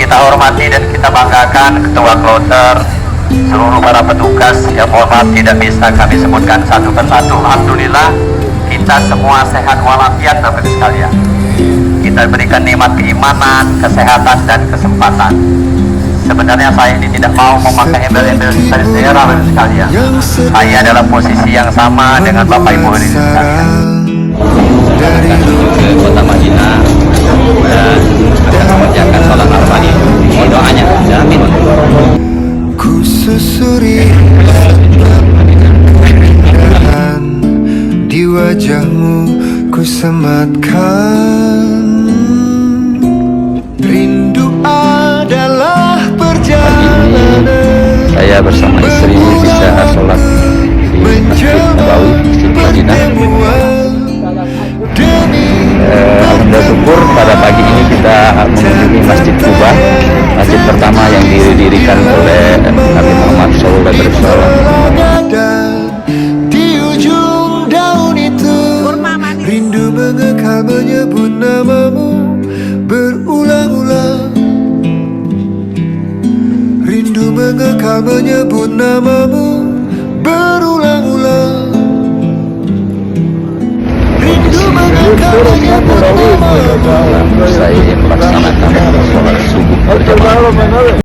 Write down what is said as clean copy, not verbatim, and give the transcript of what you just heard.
kita hormati dan kita banggakan Ketua Kloter, seluruh para petugas yang mohon maaf tidak bisa kami sebutkan satu persatu. Alhamdulillah kita semua sehat walafiat Bapak Ibu sekalian. Kita berikan nikmat keimanan, kesehatan dan kesempatan. Sebenarnya saya ini tidak mau memakai embel-embel daerah Bapak Ibu sekalian. Saya adalah posisi yang sama dengan Bapak Ibu ini sekalian. Ke kota Madinah dan akan mengerjakan sholat arba'in. Mohon doanya, amin. Ku susuri di wajahmu, ku sematkan rindu adalah perjalanan. Saya bersama istri bisa sholat di Masjid Nabawi, Masjid Madinah. Alhamdulillah syukur pada pagi ini kita mengunjungi Masjid Kuba, masjid pertama yang didirikan oleh Nabi Muhammad SAW. Di ujung daun itu rindu mengekal menyebut namamu berulang-ulang. Rindu mengekal menyebut namamu berulang-ulang. Rindu mengekal menyebut namamu. Saya melaksanakan sholat subuh berjamaah.